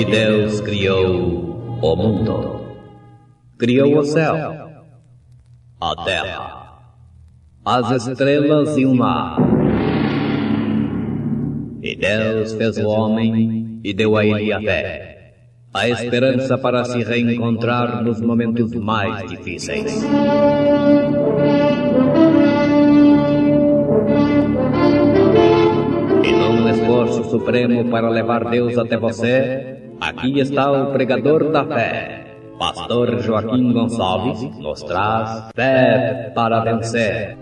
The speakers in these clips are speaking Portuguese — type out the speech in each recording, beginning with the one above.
que Deus criou o mundo. Criou o céu, a terra, as estrelas e o mar. E Deus fez o homem e deu a ele a fé, a esperança para se reencontrar nos momentos mais difíceis. E num esforço supremo para levar Deus até você, aqui está o pregador da fé, Pastor Joaquim Gonçalves, nos traz fé para vencer.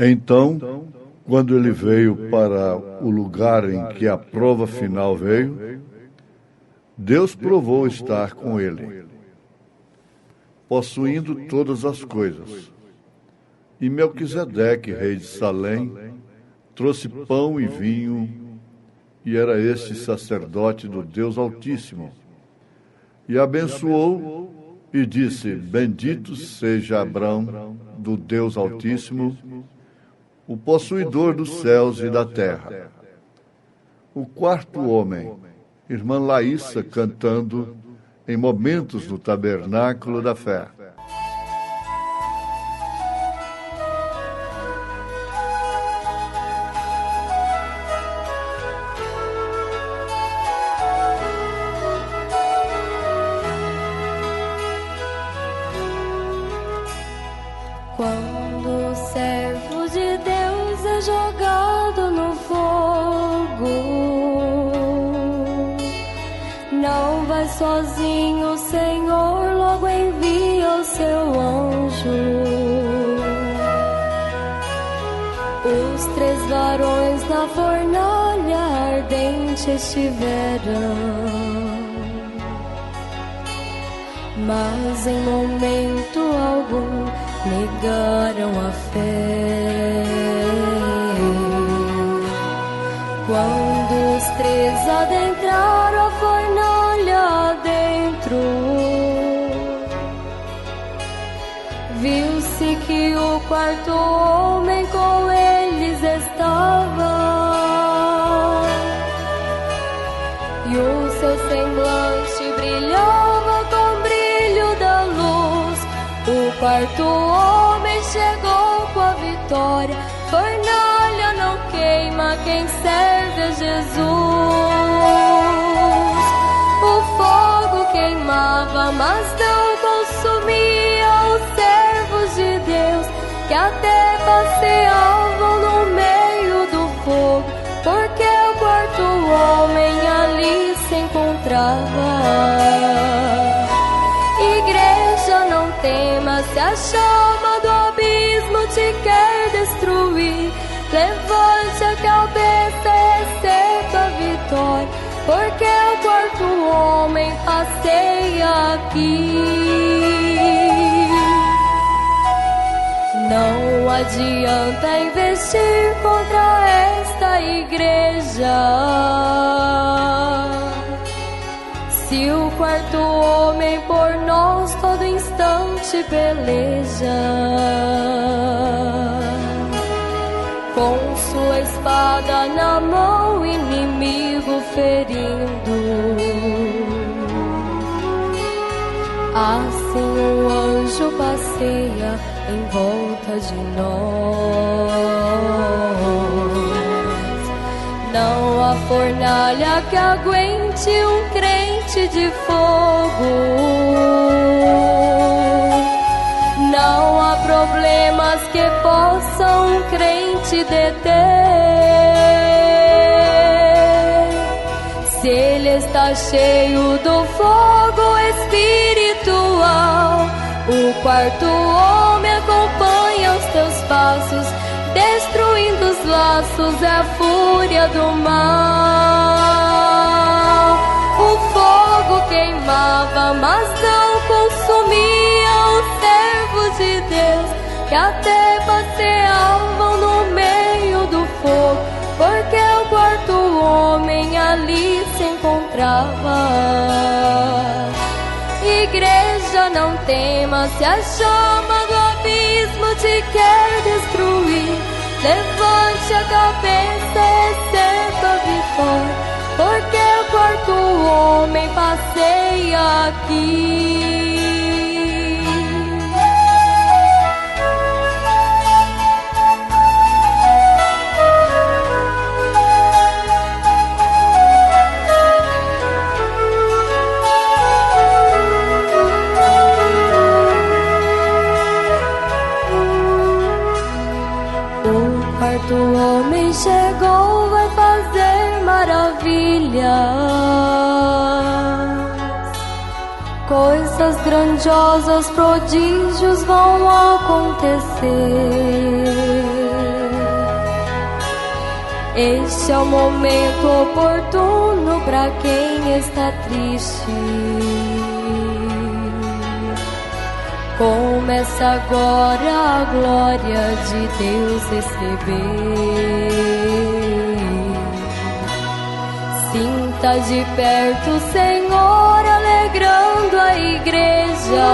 Então, quando ele veio para o lugar em que a prova final veio, Deus provou estar com ele, possuindo todas as coisas. E Melquisedeque, rei de Salém, trouxe pão e vinho, e era este sacerdote do Deus Altíssimo. E abençoou e disse: Bendito seja Abrão do Deus Altíssimo, o possuidor dos céus e da terra. O quarto homem, irmã Laíssa, cantando em momentos no tabernáculo da fé. Quando o servo de Deus é jogado no fogo, não vai sozinho, o Senhor logo envia o seu anjo. Os 3 varões na fornalha ardente estiveram, mas em momento algum negaram a fé. Quando os 3 adentraram a fornalha dentro, viu-se que o quarto homem com eles estava, e o seu semblante brilhava com o brilho da luz. O quarto homem chegou com a vitória. Fornalha não queima quem serve a Jesus. O fogo queimava, mas não consumia os servos de Deus, que até passeavam no meio do fogo, porque o quarto homem ali se encontrava. Igreja, não temas, se a chama do abismo te quer destruir, levante a cabeça e receba a vitória, porque o quarto homem passeia aqui. Não adianta investir contra esta igreja, se o quarto homem por nós todo instante peleja, com sua espada na mão, inimigo ferindo. Assim o anjo anjo passeia em volta de nós. Não há fornalha que aguente um crente de fogo. Não há problemas que possam um crente deter. Se ele está cheio do fogo espiritual, o quarto homem acompanha os teus passos, destruindo os laços, é a fúria do mal. O fogo queimava, mas não consumia os servos de Deus, que até passeavam no meio do fogo, porque o quarto homem ali se encontrava. Igreja, não temas, se a chama do abismo te quer destruir, levante a cabeça e receba a vitória, porque o quarto homem passeia aqui. O homem chegou, vai fazer maravilhas, coisas grandiosas, prodígios vão acontecer. Este é o momento oportuno para quem está triste. Começa agora a glória de Deus receber. Sinta de perto o Senhor alegrando a igreja.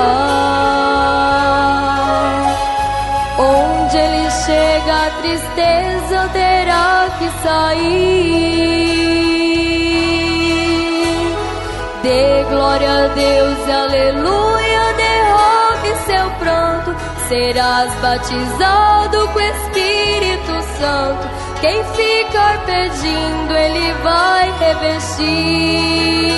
Onde Ele chega, a tristeza terá que sair. Dê glória a Deus e aleluia. Seu pranto, serás batizado com o Espírito Santo. Quem ficar pedindo, Ele vai revestir.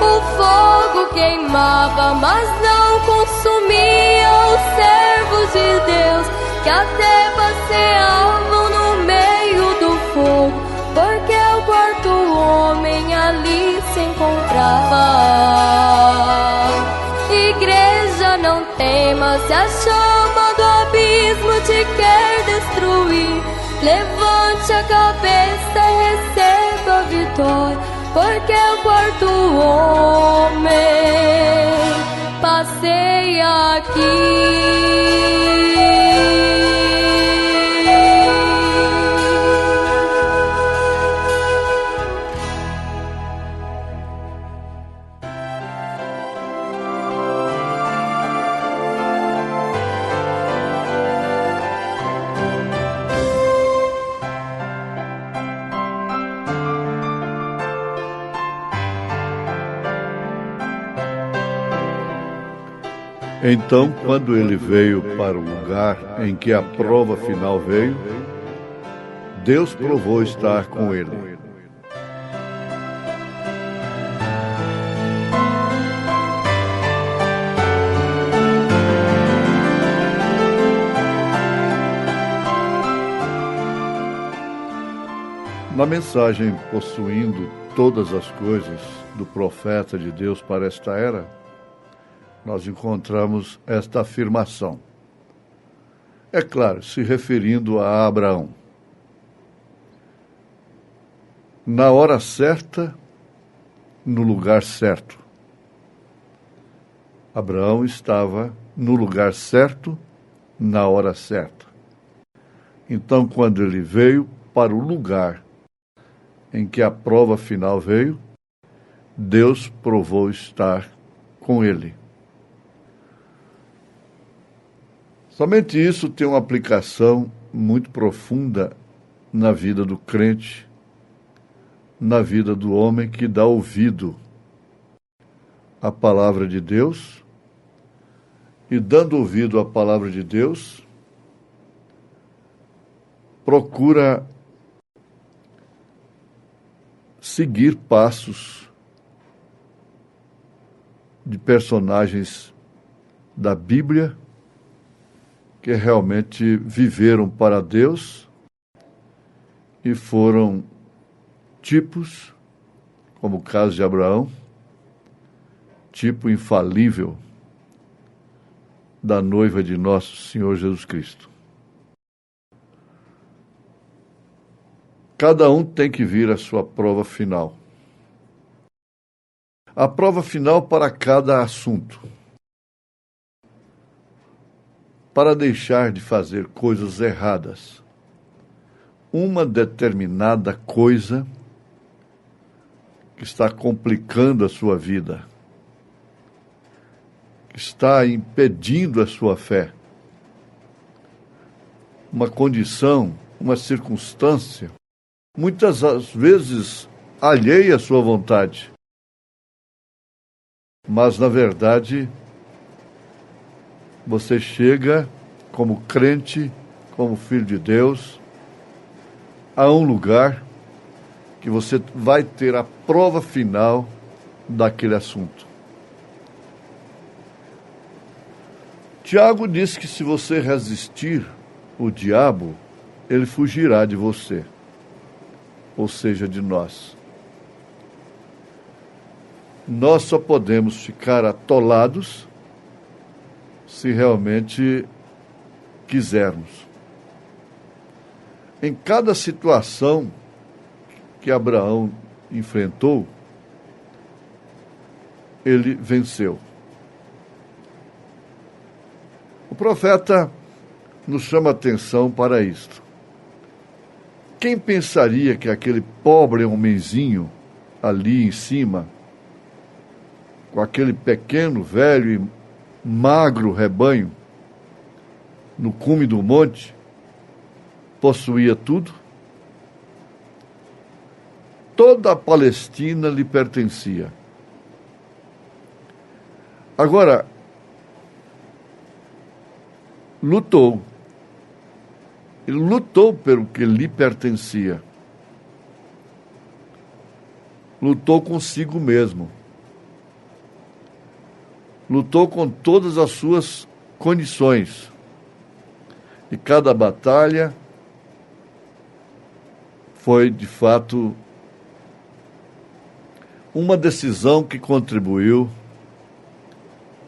O fogo queimava, mas não consumia os servos de Deus, que até passeavam no meio do fogo, porque o quarto homem ali se encontrava. Igreja, não temas, se a chama do abismo te quer destruir, levante a cabeça e receba a vitória, porque o quarto homem passeia aqui. Então, quando ele veio para o lugar em que a prova final veio, Deus provou estar com ele. Na mensagem Possuindo Todas as Coisas do profeta de Deus para esta era, nós encontramos esta afirmação. É claro, se referindo a Abraão. Na hora certa, no lugar certo. Abraão estava no lugar certo, na hora certa. Então, quando ele veio para o lugar em que a prova final veio, Deus provou estar com ele. Somente isso tem uma aplicação muito profunda na vida do crente, na vida do homem que dá ouvido à palavra de Deus e, dando ouvido à palavra de Deus, procura seguir passos de personagens da Bíblia que realmente viveram para Deus e foram tipos, como o caso de Abraão, tipo infalível da noiva de nosso Senhor Jesus Cristo. Cada um tem que vir à sua prova final. A prova final para cada assunto. Para deixar de fazer coisas erradas. Uma determinada coisa que está complicando a sua vida, que está impedindo a sua fé. Uma condição, uma circunstância, muitas vezes alheia à sua vontade. Mas, na verdade, você chega como crente, como filho de Deus, a um lugar que você vai ter a prova final daquele assunto. Tiago diz que se você resistir o diabo, ele fugirá de você, ou seja, de nós. Nós só podemos ficar atolados se realmente quisermos. Em cada situação que Abraão enfrentou, ele venceu. O profeta nos chama a atenção para isto. Quem pensaria que aquele pobre homenzinho ali em cima, com aquele pequeno, velho e magro rebanho, no cume do monte, possuía tudo? Toda a Palestina lhe pertencia. Agora, lutou. Ele lutou pelo que lhe pertencia. Lutou consigo mesmo. Lutou com todas as suas condições. E cada batalha foi, de fato, uma decisão que contribuiu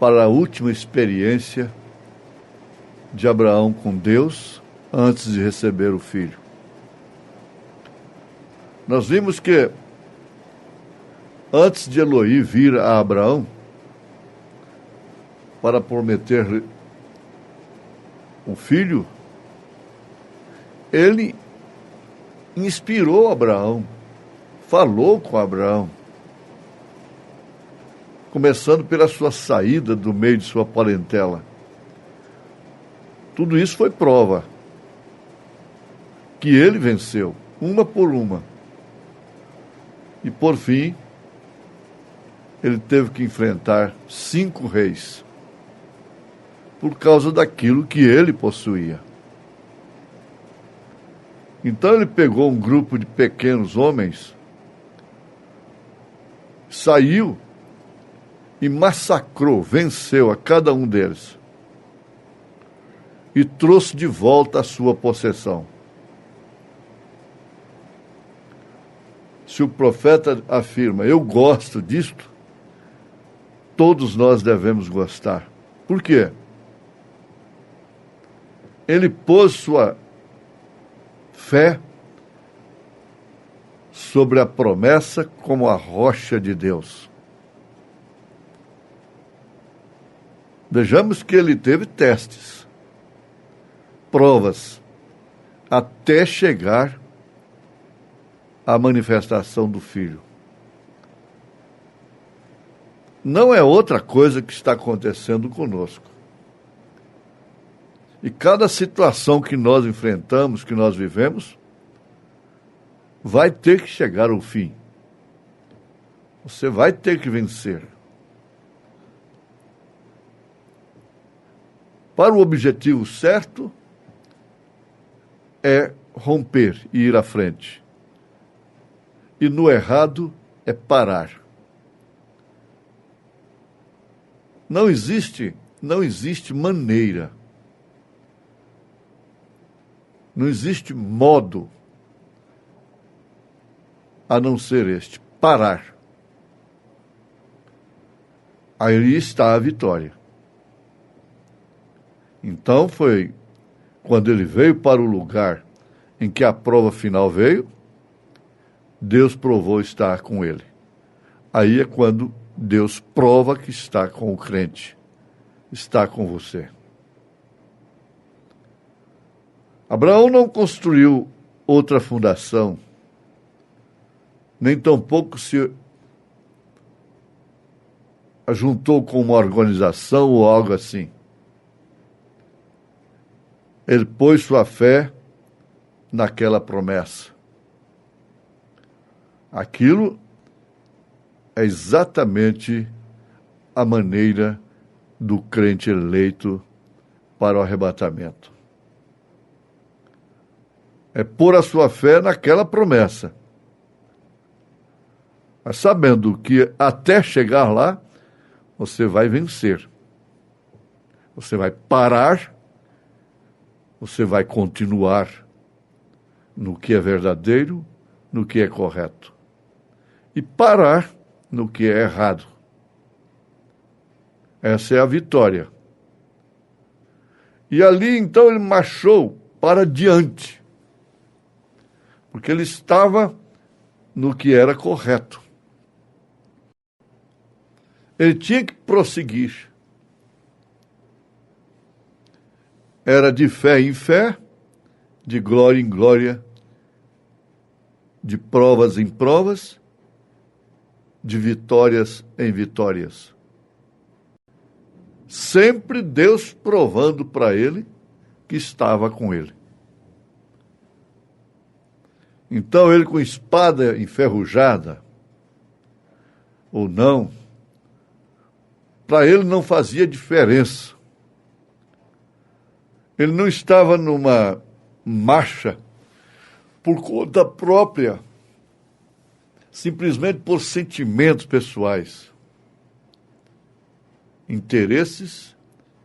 para a última experiência de Abraão com Deus antes de receber o filho. Nós vimos que antes de Eloí vir a Abraão para prometer um filho, ele inspirou Abraão, falou com Abraão, começando pela sua saída do meio de sua parentela. Tudo isso foi prova que ele venceu, uma por uma. E, por fim, ele teve que enfrentar 5 reis, por causa daquilo que ele possuía. Então ele pegou um grupo de pequenos homens, saiu e massacrou, venceu a cada um deles e trouxe de volta a sua possessão. Se o profeta afirma, eu gosto disto, todos nós devemos gostar. Por quê? Ele pôs sua fé sobre a promessa como a rocha de Deus. Vejamos que ele teve testes, provas, até chegar à manifestação do Filho. Não é outra coisa que está acontecendo conosco. E cada situação que nós enfrentamos, que nós vivemos, vai ter que chegar ao fim. Você vai ter que vencer. para o objetivo certo é romper e ir à frente. E no errado é parar. Não existe maneira, não existe modo a não ser este, parar. Aí está a vitória. Então foi quando ele veio para o lugar em que a prova final veio, Deus provou estar com ele. Aí é quando Deus prova que está com o crente, está com você. Abraão não construiu outra fundação, nem tampouco se juntou com uma organização ou algo assim. Ele pôs sua fé naquela promessa. Aquilo é exatamente a maneira do crente eleito para o arrebatamento. É pôr a sua fé naquela promessa. Mas sabendo que até chegar lá, você vai vencer. Você vai parar, você vai continuar no que é verdadeiro, no que é correto. E parar no que é errado. Essa é a vitória. E ali, então, ele marchou para diante. Porque ele estava no que era correto. Ele tinha que prosseguir. Era de fé em fé, de glória em glória, de provas em provas, de vitórias em vitórias. Sempre Deus provando para ele que estava com ele. Então ele, com espada enferrujada, ou não, para ele não fazia diferença. Ele não estava numa marcha por conta própria, simplesmente por sentimentos pessoais, interesses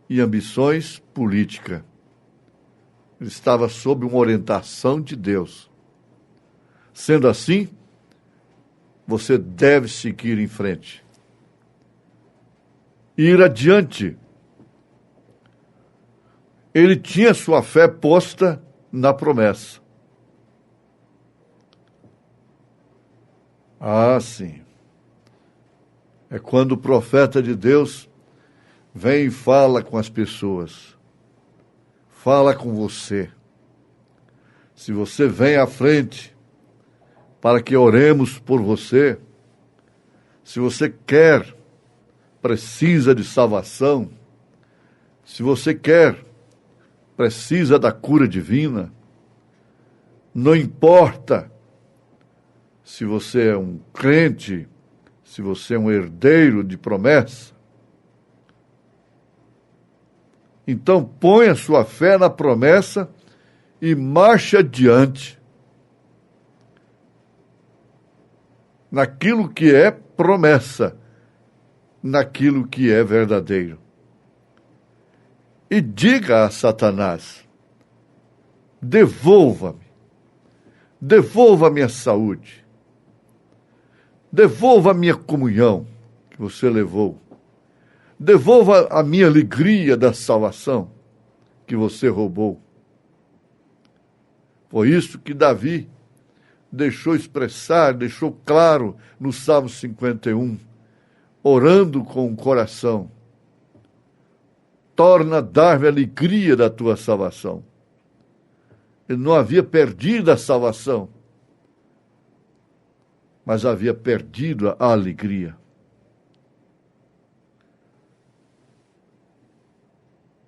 e ambições políticas. Ele estava sob uma orientação de Deus. Sendo assim, você deve seguir em frente. Ir adiante. Ele tinha sua fé posta na promessa. Ah, sim. É quando o profeta de Deus vem e fala com as pessoas. Fala com você. Se você vem à frente para que oremos por você, se você quer, precisa de salvação, se você quer, precisa da cura divina, não importa se você é um crente, se você é um herdeiro de promessa. Então põe a sua fé na promessa e marche adiante naquilo que é promessa, naquilo que é verdadeiro. E diga a Satanás: devolva-me a minha saúde, devolva a minha comunhão que você levou, devolva a minha alegria da salvação que você roubou. Foi isso que Davi deixou expressar, deixou claro no Salmo 51, orando com o coração: torna a dar-me a alegria da tua salvação. Ele não havia perdido a salvação, mas havia perdido a alegria.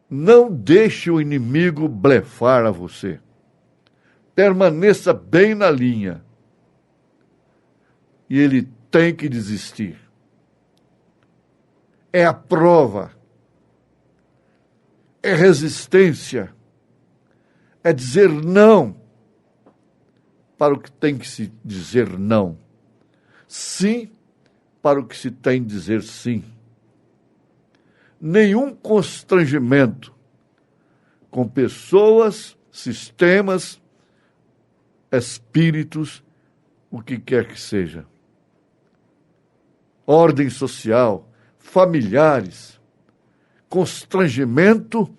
Não deixe o inimigo blefar a você. Permaneça bem na linha. E ele tem que desistir. É a prova. é resistência, é dizer não para o que tem que se dizer não, sim para o que se tem que dizer sim. Nenhum constrangimento com pessoas, sistemas, espíritos, o que quer que seja. Ordem social, familiares, constrangimento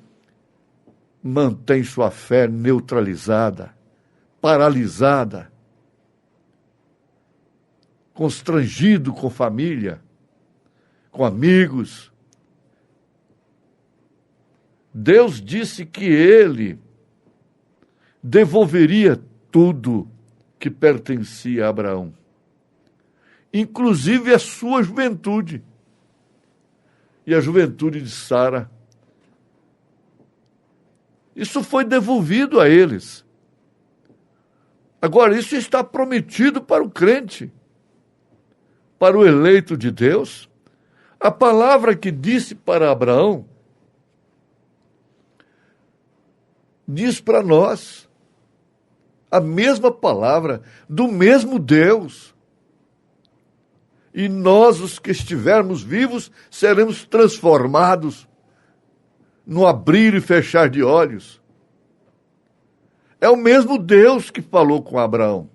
mantém sua fé neutralizada, paralisada, constrangido com família, com amigos. Deus disse que ele devolveria tudo que pertencia a Abraão, inclusive a sua juventude e a juventude de Sara. Isso foi devolvido a eles. Agora, isso está prometido para o crente, para o eleito de Deus. A palavra que disse para Abraão diz para nós a mesma palavra do mesmo Deus. E nós, os que estivermos vivos, seremos transformados no abrir e fechar de olhos. É o mesmo Deus que falou com Abraão,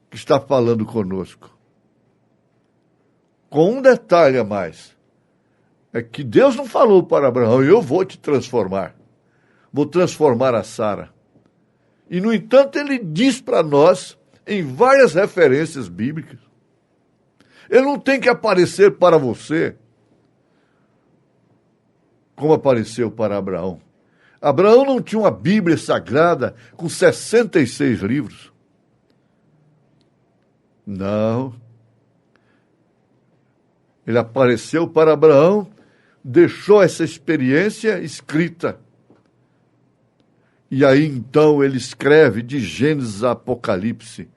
que está falando conosco. Com um detalhe a mais. É que Deus não falou para Abraão: eu vou te transformar. Vou transformar a Sara. E, no entanto, ele diz para nós, em várias referências bíblicas, ele não tem que aparecer para você como apareceu para Abraão. Abraão não tinha uma Bíblia sagrada com 66 livros. Não. Ele apareceu para Abraão, deixou essa experiência escrita. E aí, então, ele escreve de Gênesis a Apocalipse.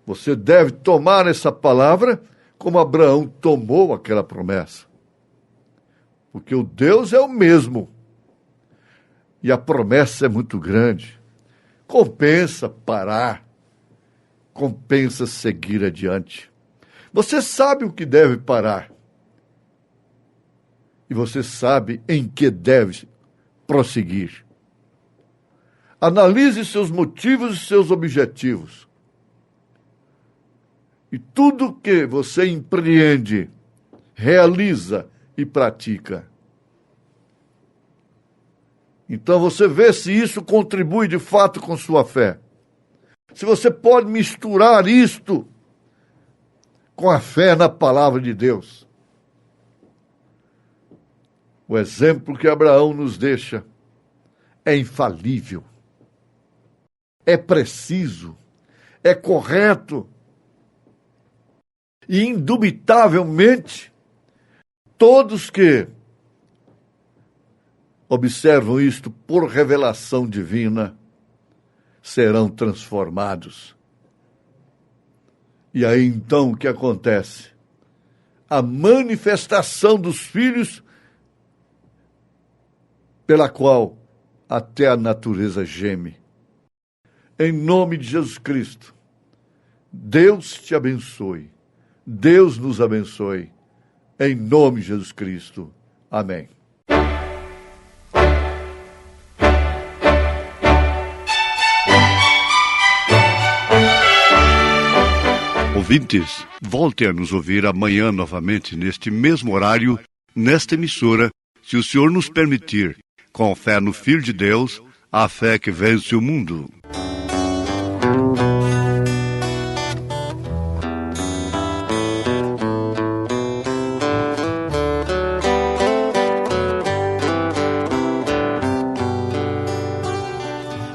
Você deve tomar essa palavra como Abraão tomou aquela promessa. Porque o Deus é o mesmo. E a promessa é muito grande. Compensa parar. Compensa seguir adiante. Você sabe o que deve parar. E você sabe em que deve prosseguir. Analise seus motivos e seus objetivos. E tudo que você empreende, realiza e pratica. Então você vê se isso contribui de fato com sua fé. Se você pode misturar isto com a fé na palavra de Deus. O exemplo que Abraão nos deixa é infalível, é preciso, é correto e, indubitavelmente, todos que observam isto por revelação divina serão transformados. E aí, então, o que acontece? A manifestação dos filhos pela qual até a natureza geme. Em nome de Jesus Cristo, Deus te abençoe. Deus nos abençoe. Em nome de Jesus Cristo. Amém. Ouvintes, volte a nos ouvir amanhã novamente neste mesmo horário, nesta emissora, se o Senhor nos permitir, com fé no Filho de Deus, a fé que vence o mundo.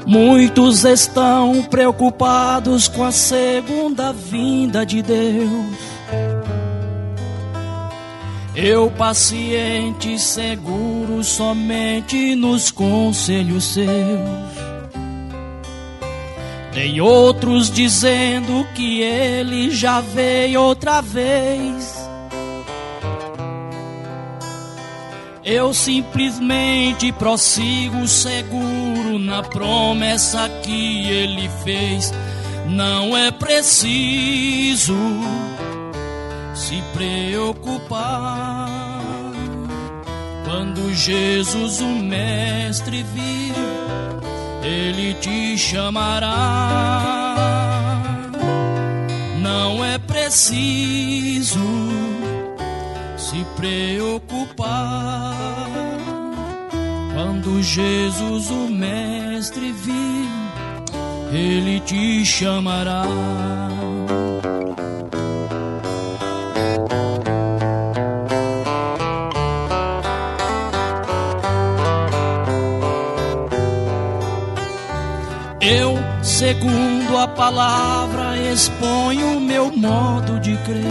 Muitos estão preocupados com a segunda vinda de Deus. Eu, paciente e seguro, somente nos conselhos seus. Tem outros dizendo que ele já veio outra vez. Eu simplesmente prossigo seguro na promessa que Ele fez. Não é preciso se preocupar. Quando Jesus, o Mestre, vir, Ele te chamará. Não é preciso se preocupar. Quando Jesus, o Mestre, vir, Ele te chamará. Eu, segundo a palavra, exponho meu modo de crer,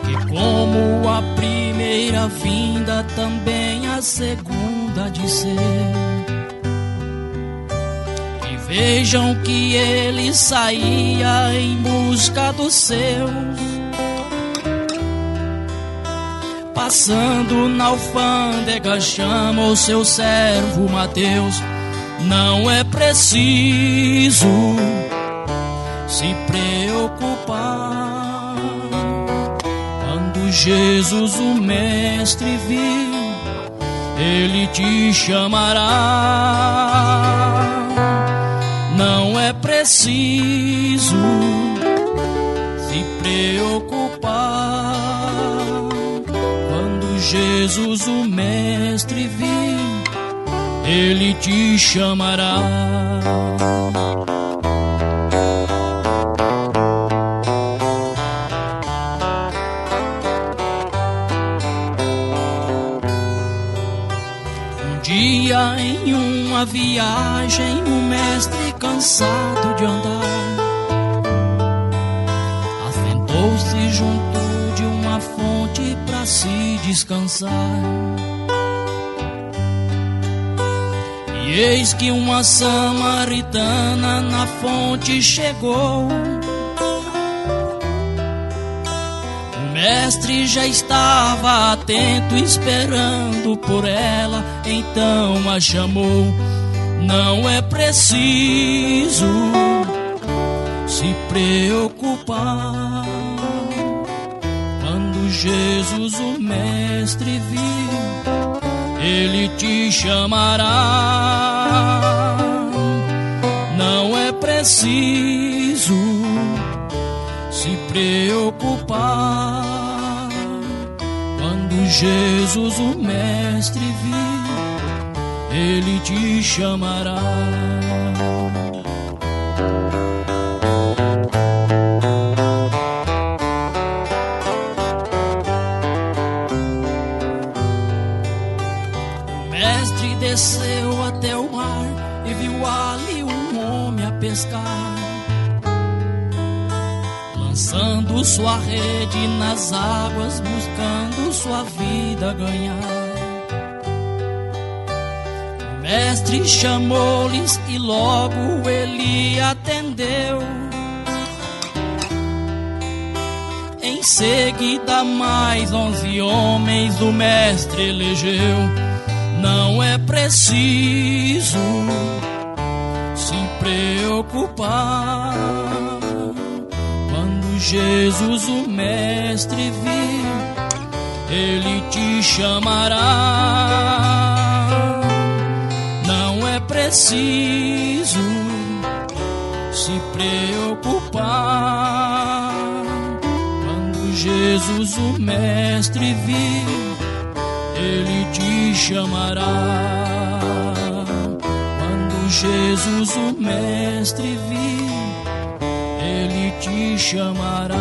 que como a primeira vinda, também a segunda de ser. E vejam que ele saía em busca dos seus, passando na alfândega, chama o seu servo Mateus. Não é preciso se preocupar. Quando Jesus, o Mestre, vir, Ele te chamará. Não é preciso se preocupar. Quando Jesus, o Mestre, vir, Ele te chamará. Um dia, em uma viagem, o Mestre, cansado de andar, assentou-se junto de uma fonte para se descansar. E eis que uma samaritana na fonte chegou. O Mestre já estava atento, esperando por ela, então a chamou. Não é preciso se preocupar. Quando Jesus, o Mestre, vir, Ele te chamará. Não é preciso se preocupar. Quando Jesus, o Mestre, vir, Ele te chamará. Desceu até o mar e viu ali um homem a pescar, lançando sua rede nas águas, buscando sua vida ganhar. O Mestre chamou-lhes e logo ele atendeu. Em seguida mais 11 homens o Mestre elegeu. Não é preciso se preocupar. Quando Jesus, o Mestre, vir, Ele te chamará. Não é preciso se preocupar. Quando Jesus, o Mestre, vir, Ele te chamará. Quando Jesus, o Mestre, vir, Ele te chamará.